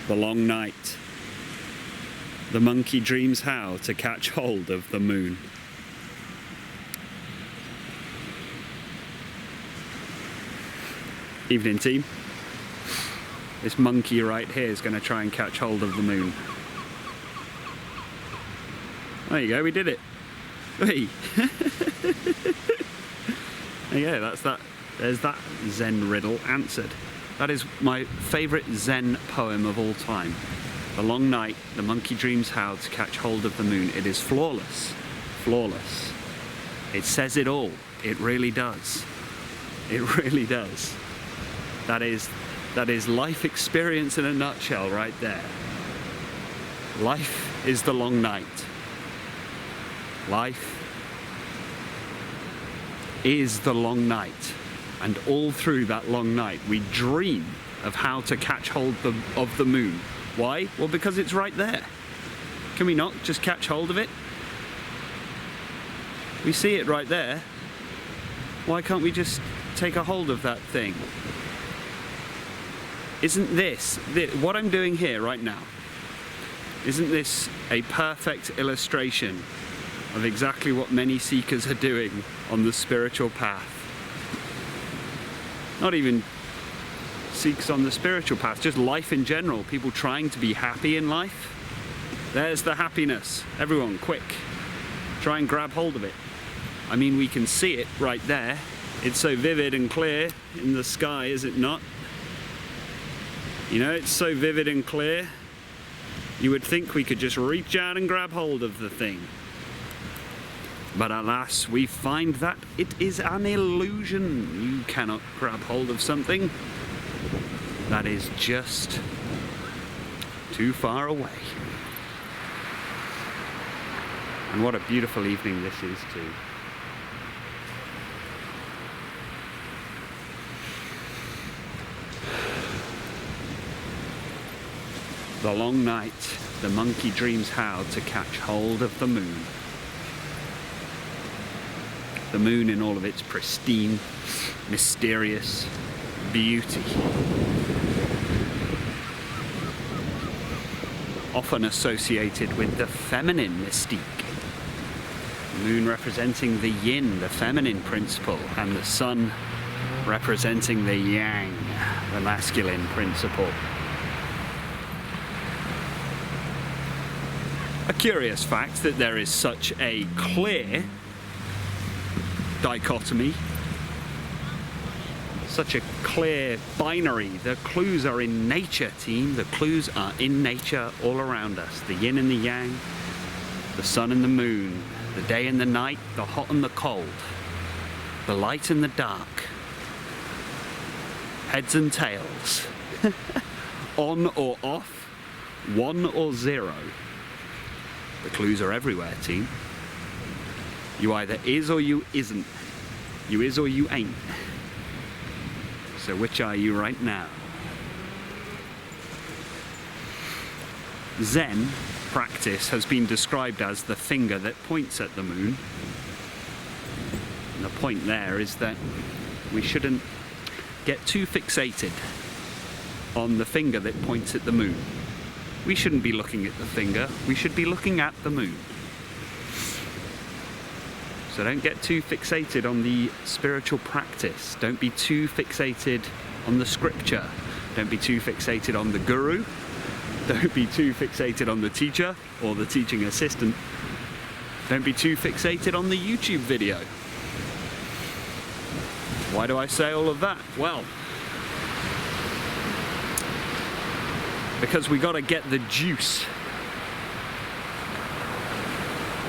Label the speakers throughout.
Speaker 1: The long night. The monkey dreams how to catch hold of the moon. Evening team. This monkey right here is going to try and catch hold of the moon. There you go, we did it. Hey. There you go, that's that. There's that Zen riddle answered. That is my favourite Zen poem of all time. The long night, the monkey dreams how to catch hold of the moon. It is flawless. Flawless. It says it all. It really does. It really does. That is life experience in a nutshell right there. Life is the long night. Life is the long night. And all through that long night, we dream of how to catch hold of the moon. Why? Well, because it's right there. Can we not just catch hold of it? We see it right there. Why can't we just take a hold of that thing? Isn't this what I'm doing here right now? Isn't this a perfect illustration of exactly what many seekers are doing on the spiritual path? Not even seekers on the spiritual path, just life in general. People trying to be happy in life. There's the happiness. Everyone, quick. Try and grab hold of it. I mean, we can see it right there. It's so vivid and clear in the sky, is it not? You know, it's so vivid and clear. You would think we could just reach out and grab hold of the thing. But alas, we find that it is an illusion. You cannot grab hold of something that is just too far away. And what a beautiful evening this is too. The long night, the monkey dreams how to catch hold of the moon. The moon in all of its pristine, mysterious beauty. Often associated with the feminine mystique. The moon representing the yin, the feminine principle, and the sun representing the yang, the masculine principle. A curious fact that there is such a clear dichotomy, such a clear binary. The clues are in nature, team. The clues are in nature all around us. The yin and the yang, the sun and the moon, the day and the night, the hot and the cold, the light and the dark, heads and tails, on or off, 1 or 0. The clues are everywhere, team. You either is or you isn't. You is or you ain't. So which are you right now? Zen practice has been described as the finger that points at the moon. And the point there is that we shouldn't get too fixated on the finger that points at the moon. We shouldn't be looking at the finger, we should be looking at the moon. So don't get too fixated on the spiritual practice. Don't be too fixated on the scripture. Don't be too fixated on the guru. Don't be too fixated on the teacher or the teaching assistant. Don't be too fixated on the YouTube video. Why do I say all of that? Well, because we got to get the juice.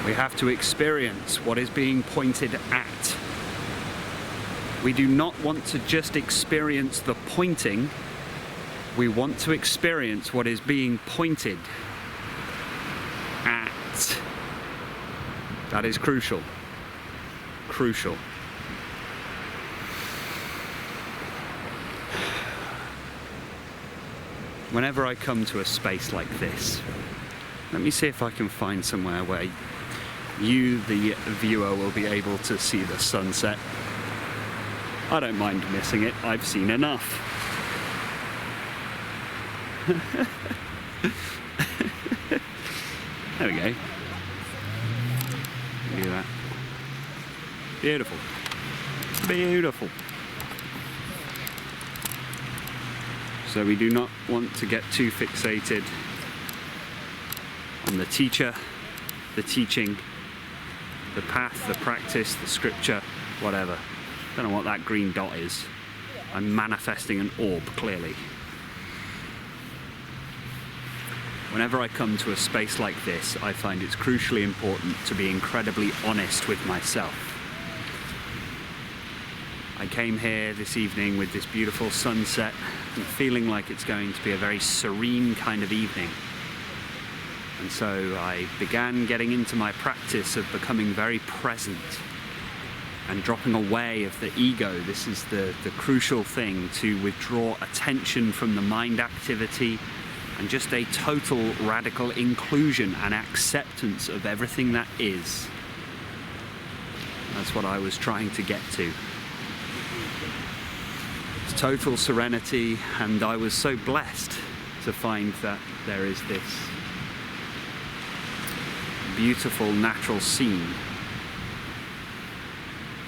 Speaker 1: We have to experience what is being pointed at. We do not want to just experience the pointing. We want to experience what is being pointed at. That is crucial. Crucial. Whenever I come to a space like this, let me see if I can find somewhere where you, the viewer, will be able to see the sunset. I don't mind missing it, I've seen enough. There we go. Look at that. Beautiful. Beautiful. So we do not want to get too fixated on the teacher, the teaching, the path, the practice, the scripture, whatever. Don't know what that green dot is. I'm manifesting an orb, clearly. Whenever I come to a space like this, I find it's crucially important to be incredibly honest with myself. I came here this evening with this beautiful sunset and feeling like it's going to be a very serene kind of evening. And so I began getting into my practice of becoming very present and dropping away of the ego. This is the crucial thing, to withdraw attention from the mind activity and just a total radical inclusion and acceptance of everything that is. That's what I was trying to get to. It's total serenity, and I was so blessed to find that there is this beautiful natural scene.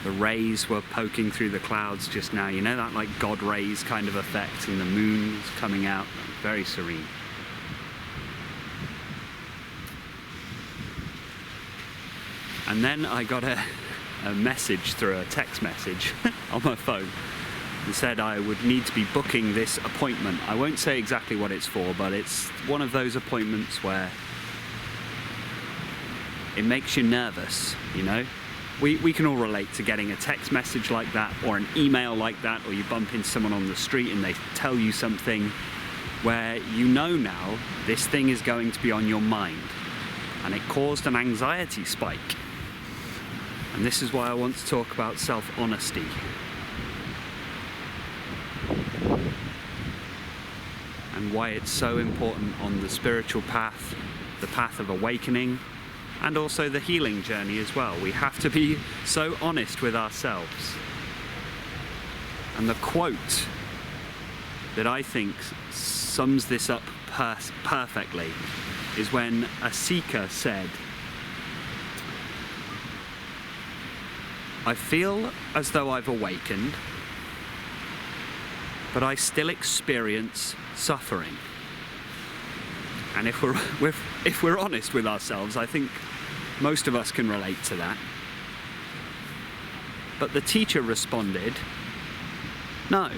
Speaker 1: The rays were poking through the clouds just now, you know, that like God rays kind of effect, and the moon's coming out, very serene. And then I got a message through a text message on my phone and said I would need to be booking this appointment. I won't say exactly what it's for, but it's one of those appointments where it makes you nervous, you know? We can all relate to getting a text message like that, or an email like that, or you bump into someone on the street and they tell you something where you know now this thing is going to be on your mind, and it caused an anxiety spike. And this is why I want to talk about self-honesty. And why it's so important on the spiritual path, the path of awakening, and also the healing journey as well. We have to be so honest with ourselves. And the quote that I think sums this up perfectly is when a seeker said, "I feel as though I've awakened, but I still experience suffering." And if we're honest with ourselves, I think most of us can relate to that. But the teacher responded, "No,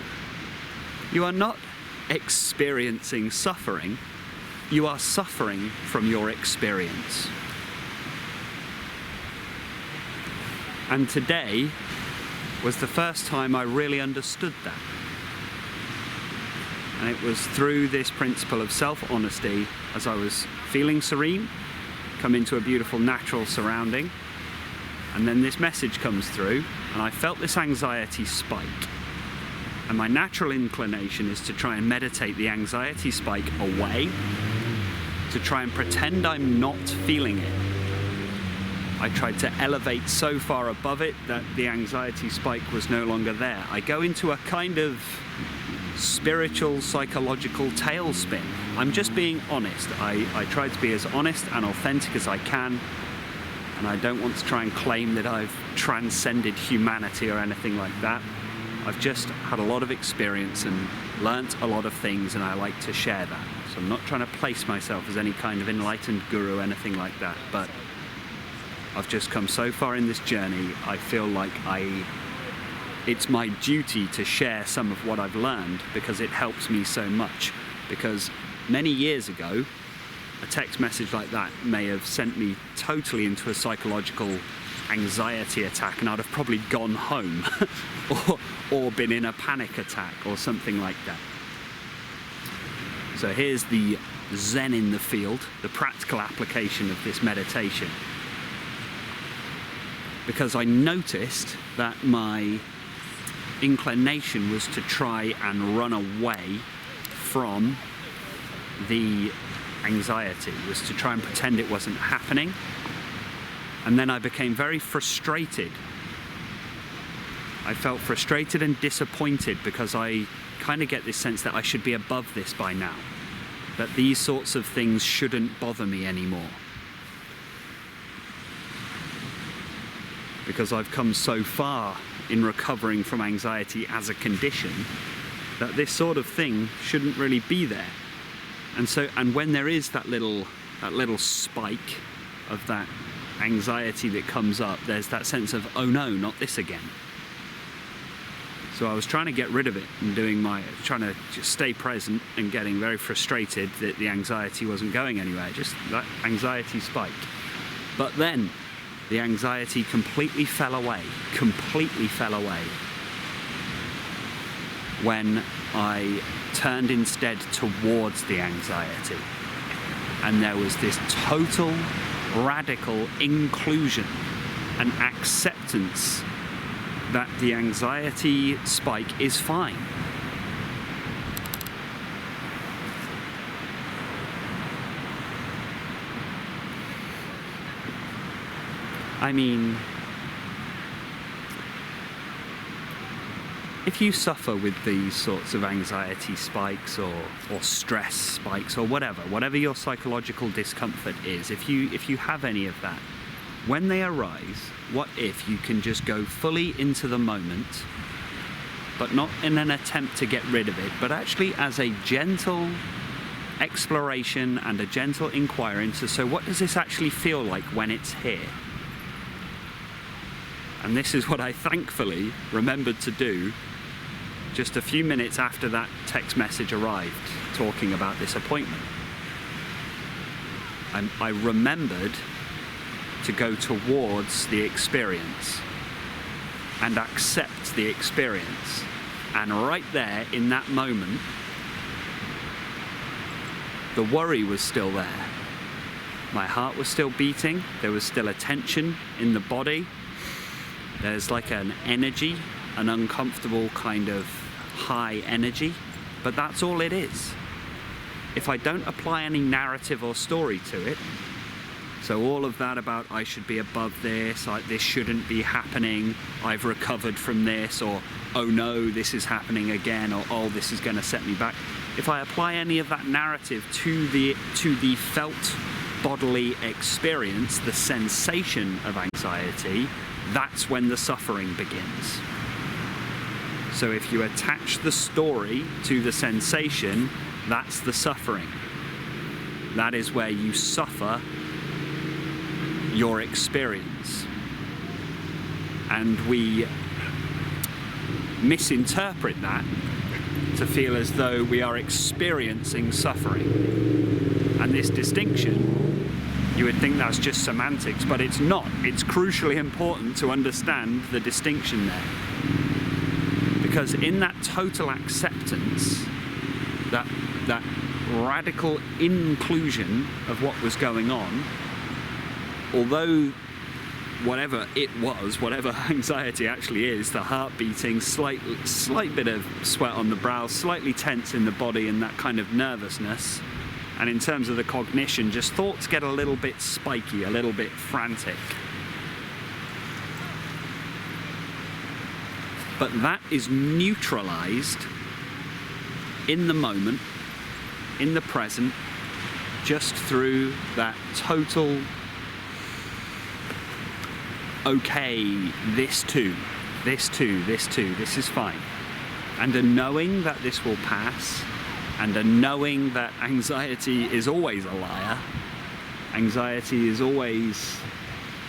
Speaker 1: you are not experiencing suffering. You are suffering from your experience." And today was the first time I really understood that. And it was through this principle of self-honesty, as I was feeling serene, come into a beautiful natural surrounding, and then this message comes through, and I felt this anxiety spike. And my natural inclination is to try and meditate the anxiety spike away, to try and pretend I'm not feeling it. I tried to elevate so far above it that the anxiety spike was no longer there. I go into a kind of spiritual, psychological tailspin. I'm just being honest. I try to be as honest and authentic as I can, and I don't want to try and claim that I've transcended humanity or anything like that. I've just had a lot of experience and learnt a lot of things, and I like to share that. So I'm not trying to place myself as any kind of enlightened guru or anything like that, but I've just come so far in this journey, I feel like it's my duty to share some of what I've learned, because it helps me so much. Because many years ago, a text message like that may have sent me totally into a psychological anxiety attack, and I'd have probably gone home or been in a panic attack or something like that. So here's the Zen in the field, the practical application of this meditation. Because I noticed that my inclination was to try and run away from the anxiety, was to try and pretend it wasn't happening. And then I became very frustrated. I felt frustrated and disappointed, because I kind of get this sense that I should be above this by now. that these sorts of things shouldn't bother me anymore. Because I've come so far in recovering from anxiety as a condition that this sort of thing shouldn't really be there. And when there is that little spike of that anxiety that comes up, there's that sense of, oh no, not this again. So I was trying to get rid of it and trying to just stay present and getting very frustrated that the anxiety wasn't going anywhere, just that anxiety spike. But then the anxiety completely fell away when I turned instead towards the anxiety. And there was this total, radical inclusion and acceptance that the anxiety spike is fine. I mean, if you suffer with these sorts of anxiety spikes or stress spikes or whatever your psychological discomfort is, if you have any of that, when they arise, what if you can just go fully into the moment, but not in an attempt to get rid of it, but actually as a gentle exploration and a gentle inquiry into, so what does this actually feel like when it's here? And this is what I thankfully remembered to do just a few minutes after that text message arrived talking about this appointment. I remembered to go towards the experience and accept the experience. And right there in that moment, the worry was still there. My heart was still beating, there was still a tension in the body. There's like an energy, an uncomfortable kind of high energy, but that's all it is. If I don't apply any narrative or story to it, so all of that about I should be above this, this shouldn't be happening, I've recovered from this, or oh no, this is happening again, or oh, this is going to set me back. If I apply any of that narrative to the felt bodily experience, the sensation of anxiety, that's when the suffering begins. So if you attach the story to the sensation, that's the suffering. That is where you suffer your experience. And we misinterpret that to feel as though we are experiencing suffering. And this distinction, you would think that's just semantics, but it's not. It's crucially important to understand the distinction there. Because in that total acceptance, that radical inclusion of what was going on, although whatever it was, whatever anxiety actually is, the heart beating, slight bit of sweat on the brow, slightly tense in the body, and that kind of nervousness, and in terms of the cognition, just thoughts get a little bit spiky, a little bit frantic. But that is neutralized in the moment, in the present, just through that total, okay, this too, this is fine. And a knowing that this will pass, and a knowing that anxiety is always a liar. Anxiety is always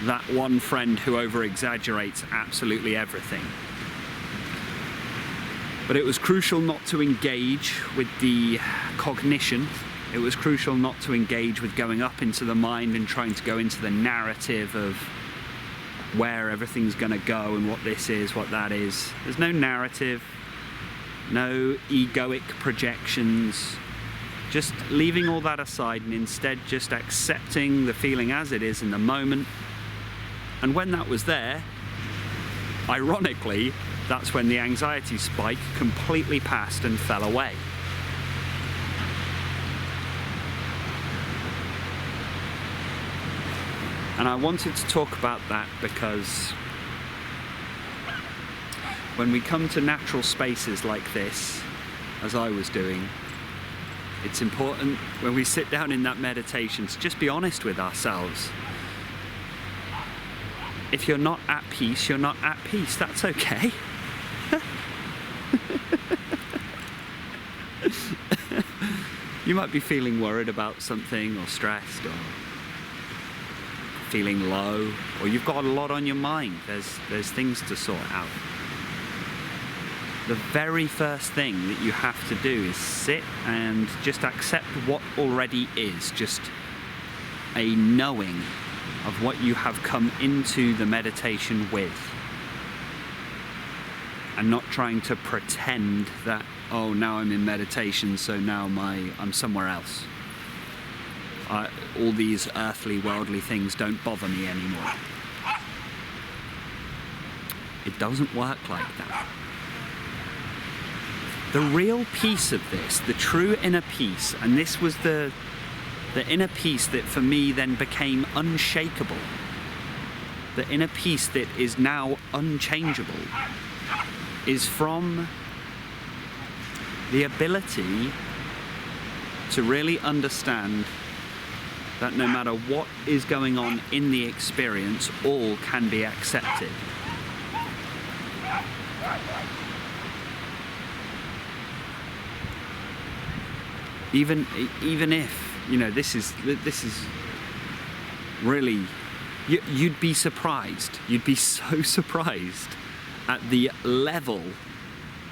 Speaker 1: that one friend who over-exaggerates absolutely everything. But it was crucial not to engage with the cognition. It was crucial not to engage with going up into the mind and trying to go into the narrative of where everything's going to go and what this is, what that is. There's no narrative, no egoic projections, just leaving all that aside and instead just accepting the feeling as it is in the moment. And when that was there, ironically, that's when the anxiety spike completely passed and fell away. And I wanted to talk about that because when we come to natural spaces like this, as I was doing, It's important when we sit down in that meditation to just be honest with ourselves. If you're not at peace, you're not at peace. That's okay. You might be feeling worried about something, or stressed, or feeling low, or you've got a lot on your mind. There's things to sort out. The very first thing that you have to do is sit and just accept what already is, just a knowing of what you have come into the meditation with, and not trying to pretend that, oh, now I'm in meditation, so now I'm somewhere else. All these earthly, worldly things don't bother me anymore. It doesn't work like that. The real peace of this, the true inner peace, and this was the inner peace that for me then became unshakable, the inner peace that is now unchangeable, is from the ability to really understand that no matter what is going on in the experience, all can be accepted. Even if, you know, this is really, you'd be surprised. You'd be so surprised at the level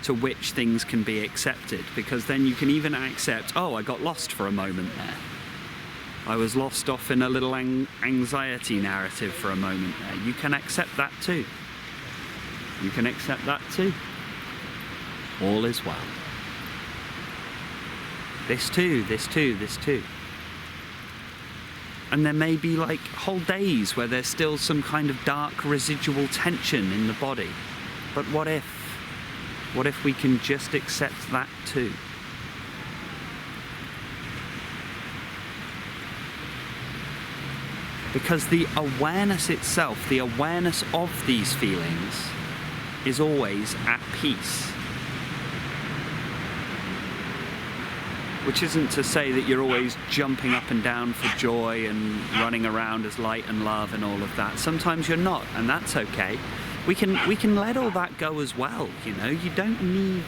Speaker 1: to which things can be accepted, because then you can even accept, oh, I got lost for a moment there. I was lost off in a little anxiety narrative for a moment there. You can accept that too. You can accept that too. All is well. This too, this too, this too. And there may be like whole days where there's still some kind of dark residual tension in the body. But what if? What if we can just accept that too? Because the awareness itself, the awareness of these feelings, is always at peace. Which isn't to say that you're always jumping up and down for joy and running around as light and love and all of that. Sometimes you're not, and that's okay. We can let all that go as well, you know. You don't need...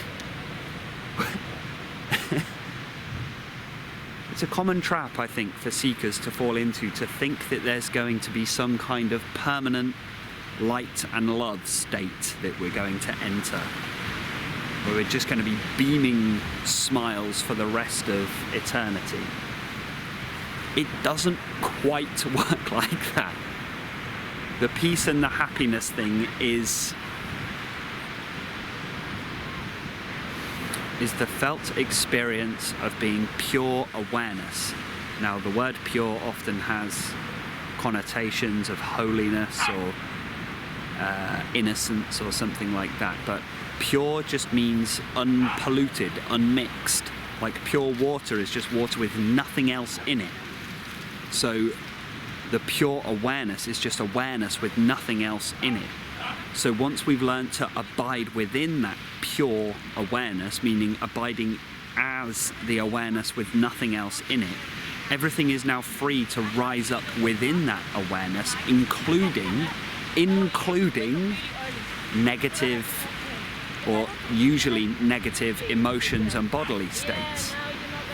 Speaker 1: It's a common trap, I think, for seekers to fall into, to think that there's going to be some kind of permanent light and love state that we're going to enter, where we're just going to be beaming smiles for the rest of eternity. It doesn't quite work like that. The peace and the happiness thing is the felt experience of being pure awareness. Now, the word pure often has connotations of holiness or innocence or something like that, but pure just means unpolluted, unmixed. Like pure water is just water with nothing else in it. So the pure awareness is just awareness with nothing else in it. So once we've learned to abide within that pure awareness, meaning abiding as the awareness with nothing else in it, everything is now free to rise up within that awareness, including negative, or usually negative, emotions and bodily states.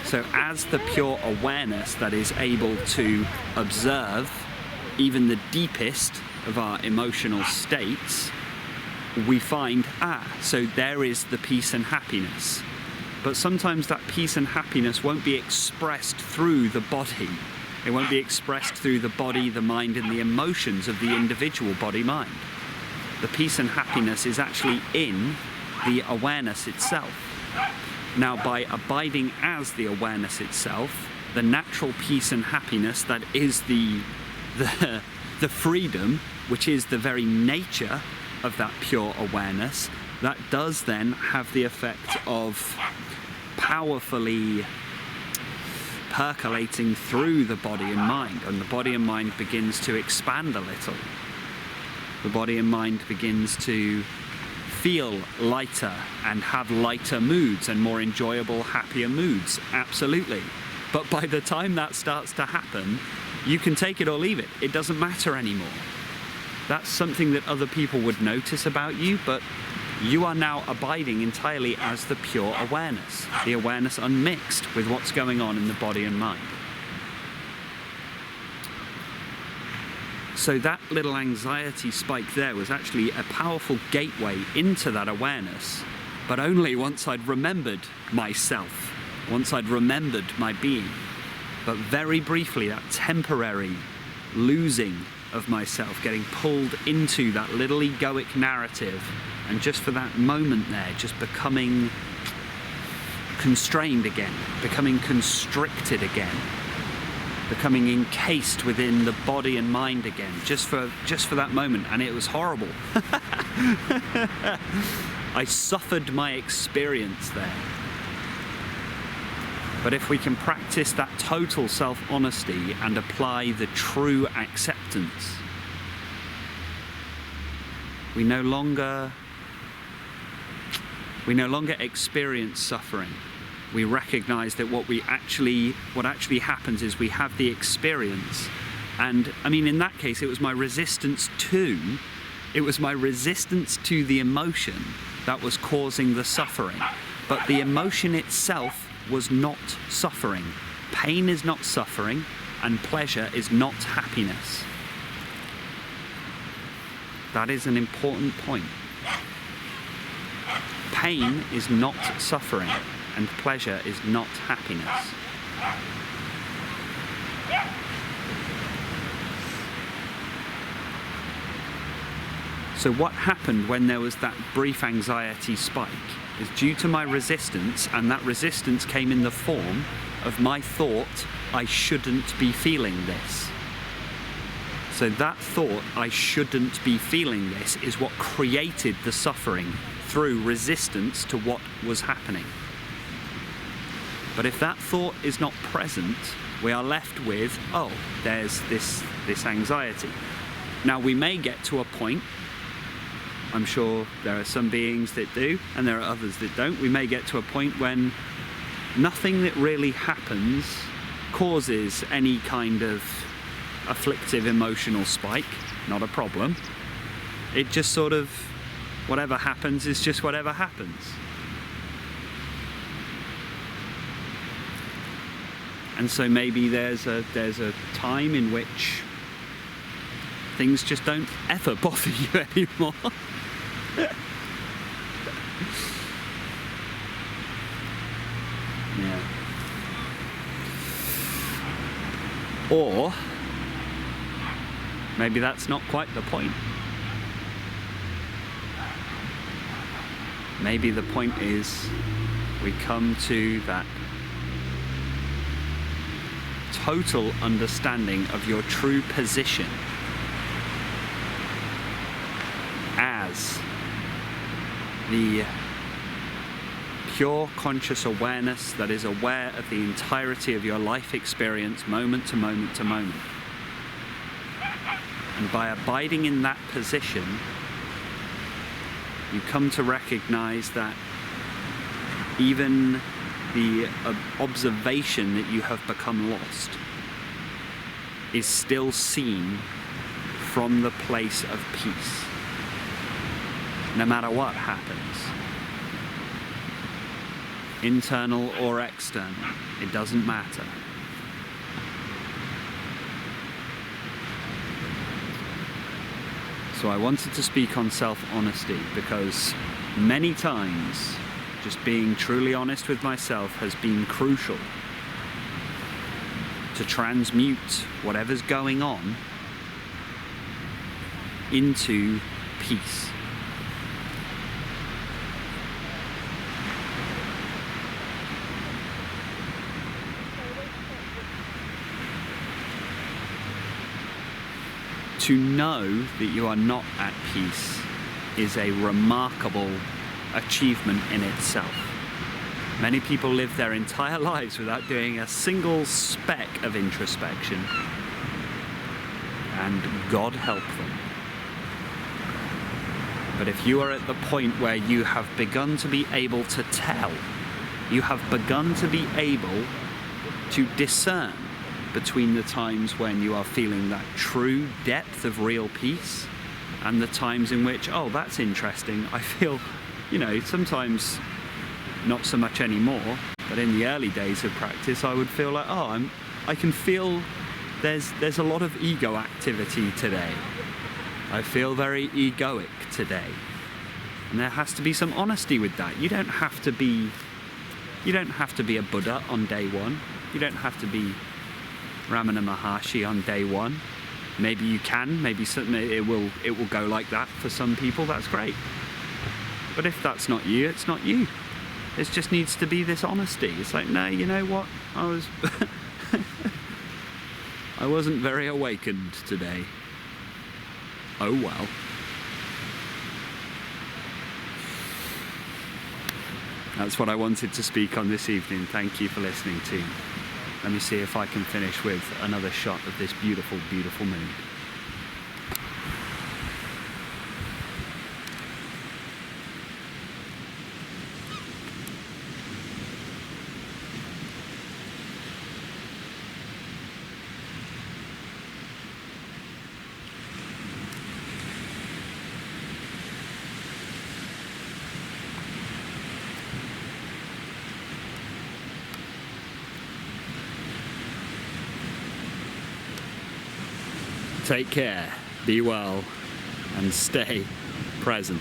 Speaker 1: So as the pure awareness that is able to observe even the deepest of our emotional states, we find, so there is the peace and happiness. But sometimes that peace and happiness won't be expressed through the body. It won't be expressed through the body, the mind, and the emotions of the individual body-mind. The peace and happiness is actually in the awareness itself. Now, by abiding as the awareness itself, the natural peace and happiness that is the freedom, which is the very nature of that pure awareness, that does then have the effect of powerfully percolating through the body and mind, and the body and mind begins to expand a little. The body and mind begins to feel lighter and have lighter moods and more enjoyable, happier moods, absolutely. But by the time that starts to happen, you can take it or leave it. It doesn't matter anymore. That's something that other people would notice about you, but you are now abiding entirely as the pure awareness, the awareness unmixed with what's going on in the body and mind. So that little anxiety spike there was actually a powerful gateway into that awareness, but only once I'd remembered myself, once I'd remembered my being. But very briefly, that temporary losing of myself, getting pulled into that little egoic narrative, and just for that moment there, just becoming constrained again, becoming constricted again, becoming encased within the body and mind again, just for that moment. And it was horrible. I suffered my experience there. But if we can practice that total self-honesty and apply the true acceptance, we no longer experience suffering. We recognize that what actually happens is we have the experience. And I mean, in that case, it was my resistance to the emotion that was causing the suffering. But the emotion itself was not suffering. Pain is not suffering, and pleasure is not happiness. That is an important point. Pain is not suffering, and pleasure is not happiness. So what happened when there was that brief anxiety spike is due to my resistance, and that resistance came in the form of my thought, I shouldn't be feeling this. So that thought, I shouldn't be feeling this, is what created the suffering through resistance to what was happening. But if that thought is not present, we are left with, oh, there's this anxiety. Now we may get to a point, I'm sure there are some beings that do, and there are others that don't. We may get to a point when nothing that really happens causes any kind of afflictive emotional spike, not a problem. It just sort of, whatever happens is just whatever happens. And so maybe there's a time in which things just don't ever bother you anymore. Yeah. Or maybe that's not quite the point. Maybe the point is we come to that total understanding of your true position as the pure conscious awareness that is aware of the entirety of your life experience, moment to moment to moment. And by abiding in that position, you come to recognize that even the observation that you have become lost is still seen from the place of peace, no matter what happens. Internal or external, it doesn't matter. So I wanted to speak on self-honesty because many times just being truly honest with myself has been crucial to transmute whatever's going on into peace. To know that you are not at peace is a remarkable achievement in itself. Many people live their entire lives without doing a single speck of introspection, and God help them. But if you are at the point where you have begun to be able to tell, you have begun to be able to discern between the times when you are feeling that true depth of real peace and the times in which, oh, that's interesting, I feel, sometimes not so much anymore, but in the early days of practice I would feel like, oh, I can feel there's a lot of ego activity today. I feel very egoic today. And there has to be some honesty with that. You don't have to be a Buddha on day one. You don't have to be Ramana Maharshi on day one. Maybe you can, maybe it will go like that for some people, that's great. But if that's not you, it's not you. There just needs to be this honesty. It's like, no, you know what? I wasn't very awakened today. Oh well. That's what I wanted to speak on this evening. Thank you for listening to. Let me see if I can finish with another shot of this beautiful, beautiful moon. Take care, be well, and stay present.